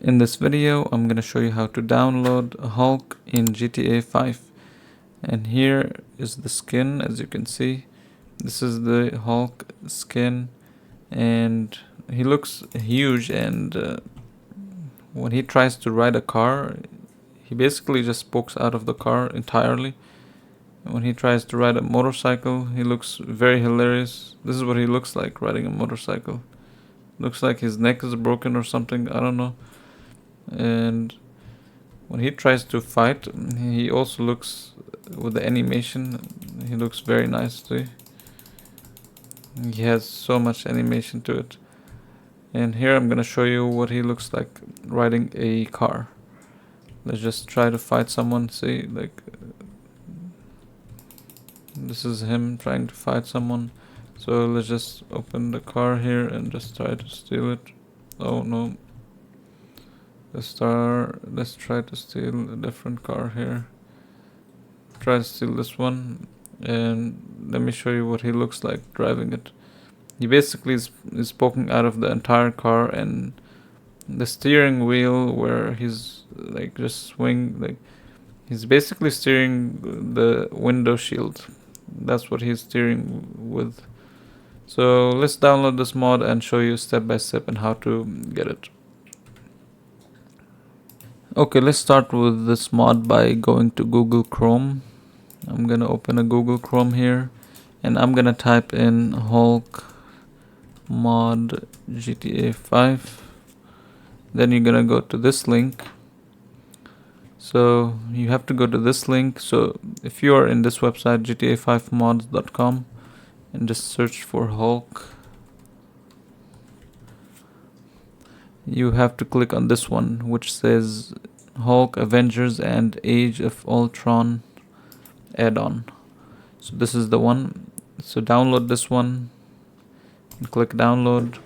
In this video, I'm gonna show you how to download Hulk in GTA 5. And here is the skin, as you can see. This is the Hulk skin, and he looks huge, and when he tries to ride a car, he basically just pokes out of the car entirely. When he tries to ride a motorcycle, he looks very hilarious. This is what he looks like riding a motorcycle. Looks like his neck is broken or something, I don't know. And when he tries to fight, he also looks, with the animation, he looks very nicely. He has so much animation to it. And here I'm gonna show you what he looks like riding a car. Let's just try to fight someone. See, like, this is him trying to fight someone. So let's just open the car here and just try to steal it. Oh no. Let's try to steal a different car here. Try to steal this one, and let me show you what he looks like driving it. He basically is poking out of the entire car, and the steering wheel where he's like just swing, like he's basically steering the window shield. That's what he's steering with. So let's download this mod and show you step by step and how to get it. Okay, let's start with this mod by going to Google Chrome. I'm gonna open a Google Chrome here, and I'm gonna type in Hulk mod GTA 5. Then you're gonna go to this link. So you have to go to this link. So if you are in this website, gta5mods.com, and just search for Hulk, you have to click on this one, which says Hulk Avengers and Age of Ultron add-on. So this is the one. So download this one and click download.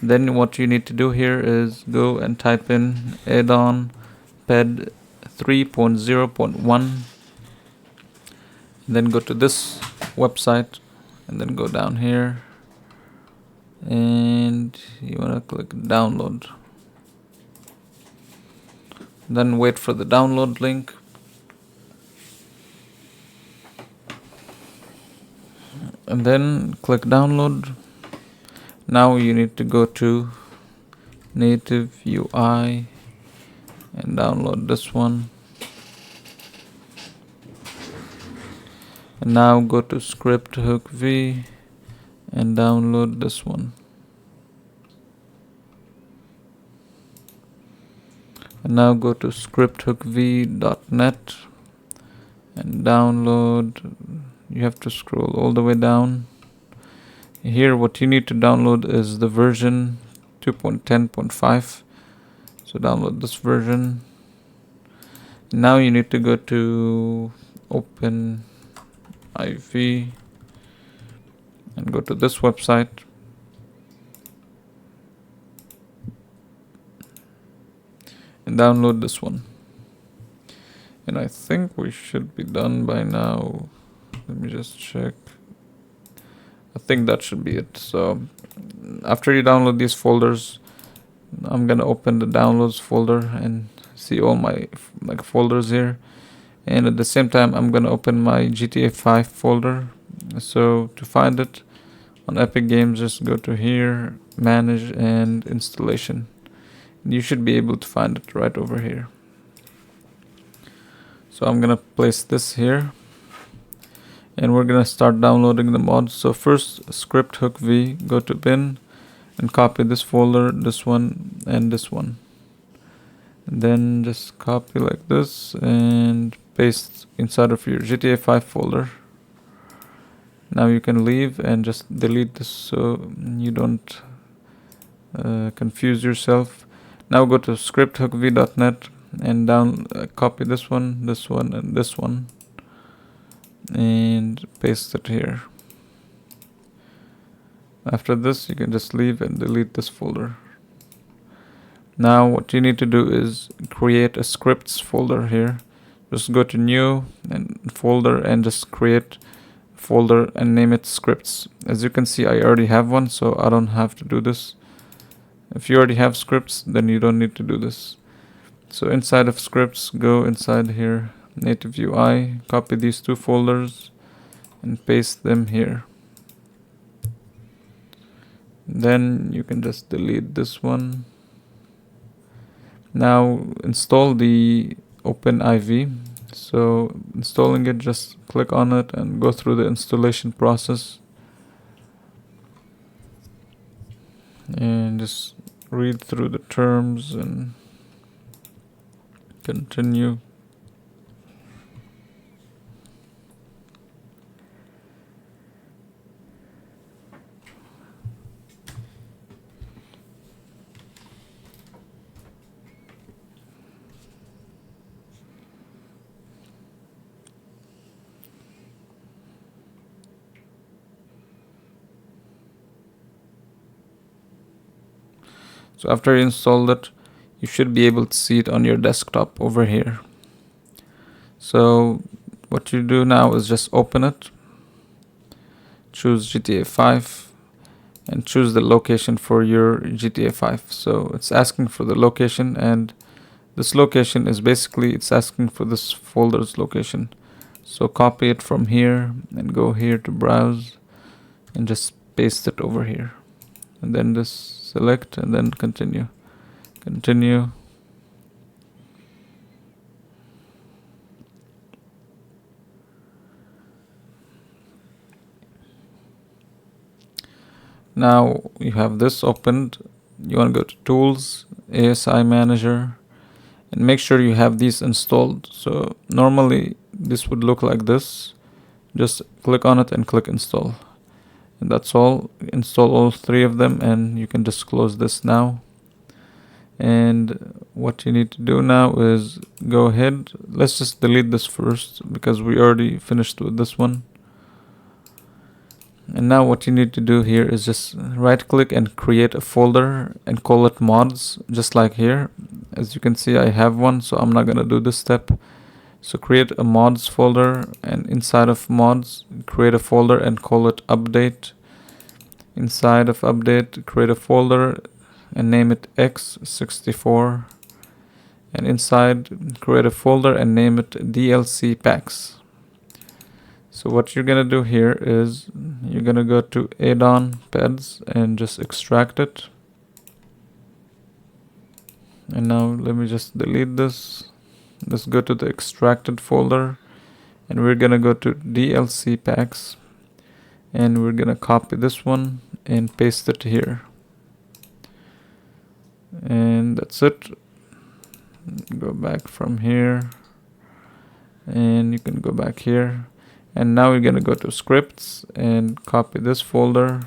Then what you need to do here is go and type in add-on ped 3.0.1, then go to this website, and then go down here, and you want to click download. Then wait for the download link. And then click download. Now you need to go to native UI and download this one. And now go to script hook V and download this one. And now go to scripthookv.net and download. You have to scroll all the way down. Here what you need to download is the version 2.10.5. So download this version. Now you need to go to Open IV and go to this website. And download this one. And I think we should be done by now. Let me just check. I think that should be it. So after you download these folders, I'm gonna open the downloads folder and see all my folders here. And at the same time, I'm gonna open my GTA 5 folder. So to find it on Epic Games, just go to here, manage and installation. You should be able to find it right over here. So I'm gonna place this here, and we're gonna start downloading the mod. So first, script hook V, go to bin and copy this folder, this one and this one, and then just copy like this and paste inside of your GTA 5 folder. Now you can leave and just delete this so you don't confuse yourself. Now go to scripthookv.net and copy this one, and this one, and paste it here. After this, you can just leave and delete this folder. Now what you need to do is create a scripts folder here. Just go to new and folder and just create a folder and name it scripts. As you can see, I already have one, so I don't have to do this. If you already have scripts, then you don't need to do this. So inside of scripts, go inside here, native UI, copy these two folders and paste them here. Then you can just delete this one. Now install the OpenIV. So installing it, just click on it and go through the installation process and just read through the terms and continue. So after you installed it, you should be able to see it on your desktop over here. So what you do now is just open it, choose GTA 5 and choose the location for your GTA 5. So it's asking for the location, and this location is basically, it's asking for this folder's location. So copy it from here and go here to browse and just paste it over here, and then just select and then continue. Now you have this opened. You want to go to Tools, ASI Manager, and make sure you have these installed. So normally this would look like this. Just click on it and click install. And that's all. Install all three of them and you can just close this now. And what you need to do now is go ahead. Let's just delete this first because we already finished with this one. And now what you need to do here is just right click and create a folder and call it mods, just like here. As you can see, I have one, so I'm not gonna do this step. So create a mods folder, and inside of mods create a folder and call it update. Inside of update create a folder and name it x64, and inside create a folder and name it DLC packs. So what you're gonna do here is you're gonna go to add-on peds and just extract it. And now let me just delete this. Let's go to the extracted folder and we're gonna go to DLC packs and we're gonna copy this one and paste it here. And that's it. Go back from here and you can go back here. And now we're gonna go to scripts and copy this folder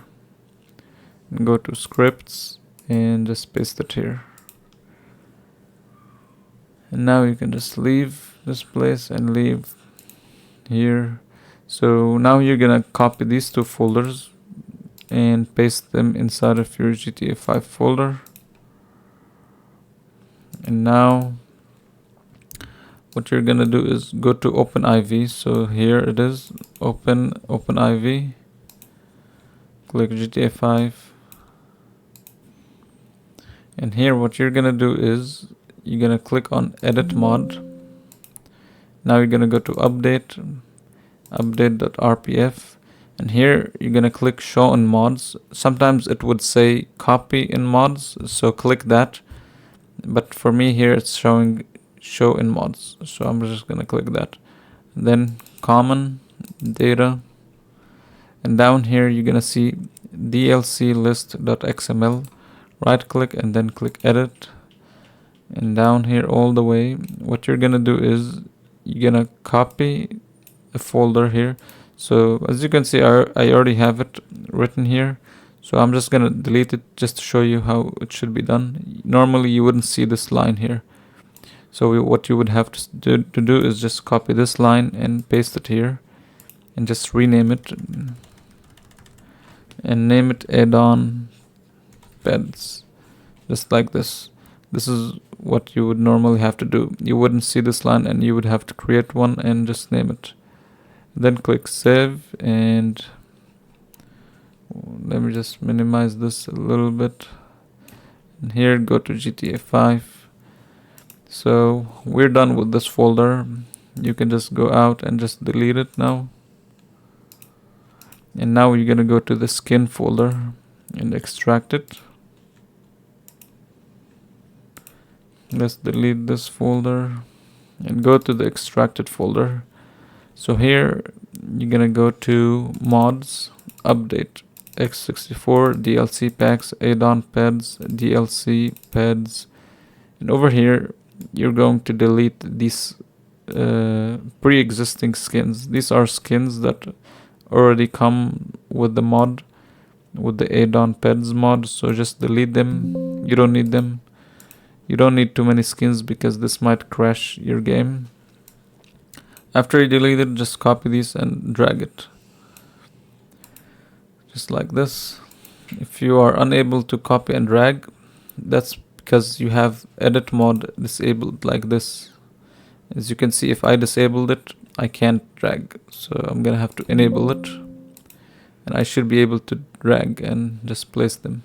and go to scripts and just paste it here. And now you can just leave this place and leave here. So now you're gonna copy these two folders and paste them inside of your GTA 5 folder. And now what you're gonna do is go to OpenIV. So here it is, OpenIV. Click GTA 5. And here what you're gonna do is you're gonna click on edit mod. Now you're gonna go to update.rpf, and here you're gonna click show in mods. Sometimes it would say copy in mods, so click that, but for me here it's showing show in mods, so I'm just gonna click that. And then common data, and down here you're gonna see DLC list.xml. Right click and then click edit, and down here all the way what you're gonna do is you're gonna copy a folder here. So as you can see, I already have it written here, so I'm just gonna delete it just to show you how it should be done. Normally you wouldn't see this line here, so what you would have to do is just copy this line and paste it here and just rename it and name it add-on peds, just like this. This is what you would normally have to do. You wouldn't see this line and you would have to create one and just name it. Then click save, and let me just minimize this a little bit. and here go to GTA 5. So we're done with this folder. You can just go out and just delete it now. And now you're gonna go to the skin folder and extract it. Let's delete this folder and go to the extracted folder. So here you're gonna go to mods, update, x64, DLC packs, add-on peds, DLC peds, and over here you're going to delete these pre-existing skins. These are skins that already come with the mod, with the add-on peds mod, so just delete them. You don't need them. You don't need too many skins because this might crash your game. After you delete it, just copy these and drag it. Just like this. If you are unable to copy and drag, that's because you have edit mode disabled like this. As you can see, if I disabled it, I can't drag. So I'm gonna have to enable it. And I should be able to drag and just place them.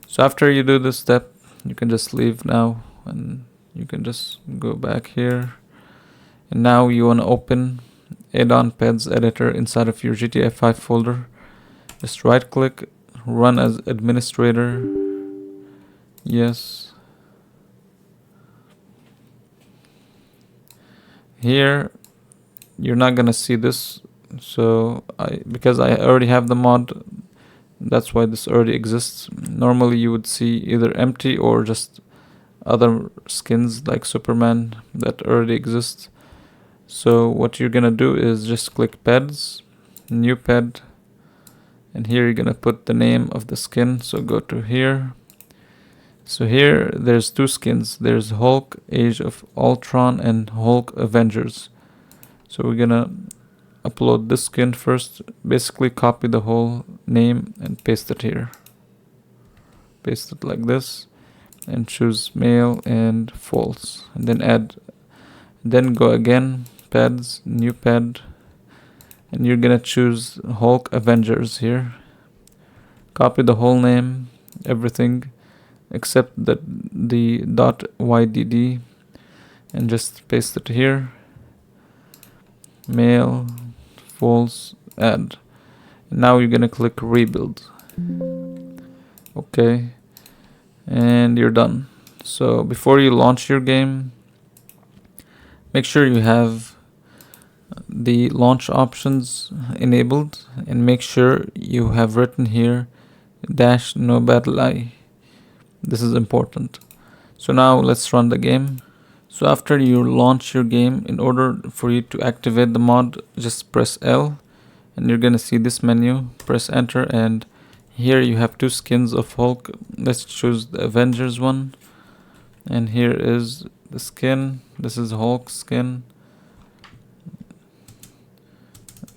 So after you do this step, you can just leave now and you can just go back here. And now you want to open add-on peds editor inside of your GTA 5 folder. Just right click, run as administrator. Yes. Here you're not gonna see this, so because I already have the mod, that's why this already exists. Normally you would see either empty or just other skins like Superman that already exist. So what you're gonna do is just click peds, new ped, and here you're gonna put the name of the skin. So go to here. So here there's two skins. There's Hulk Age of Ultron and Hulk Avengers. So we're gonna upload this skin first. Basically copy the whole name and paste it here. Paste it like this and choose male and false, and then add, then go again, peds, new ped, and you're gonna choose Hulk Avengers here. Copy the whole name, everything except the .ydd, and just paste it here. Male, false, add. And now you're gonna click rebuild. Okay, and you're done. So before you launch your game, make sure you have the launch options enabled, and make sure you have written here -no battle eye. This is important. So now let's run the game. So after you launch your game, in order for you to activate the mod, just press L and you're gonna see this menu. Press enter, and here you have two skins of Hulk. Let's choose the Avengers one, and here is the skin. This is Hulk skin.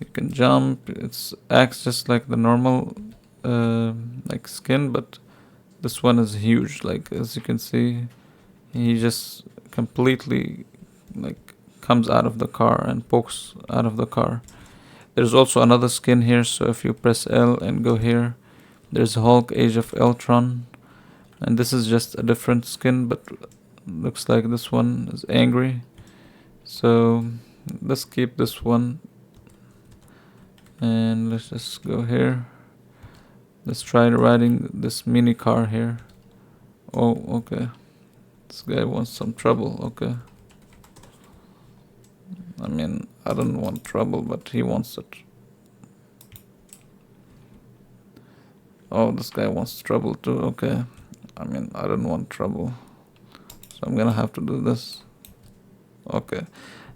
You can jump. It acts just like the normal like skin, but this one is huge. Like, as you can see, he just completely like comes out of the car and pokes out of the car. There's also another skin here, so if you press L and go here, there's Hulk Age of Ultron, and this is just a different skin, but looks like this one is angry. So let's keep this one, and let's just go here. Let's try riding this mini car here. Oh, okay. This guy wants some trouble, okay. I mean, I don't want trouble, but he wants it. Oh, this guy wants trouble too, okay. I mean, I don't want trouble, so I'm gonna have to do this. Okay.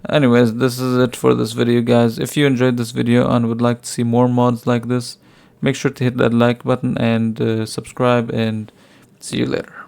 Anyways, this is it for this video, guys. If you enjoyed this video and would like to see more mods like this, make sure to hit that like button and subscribe, and see you later.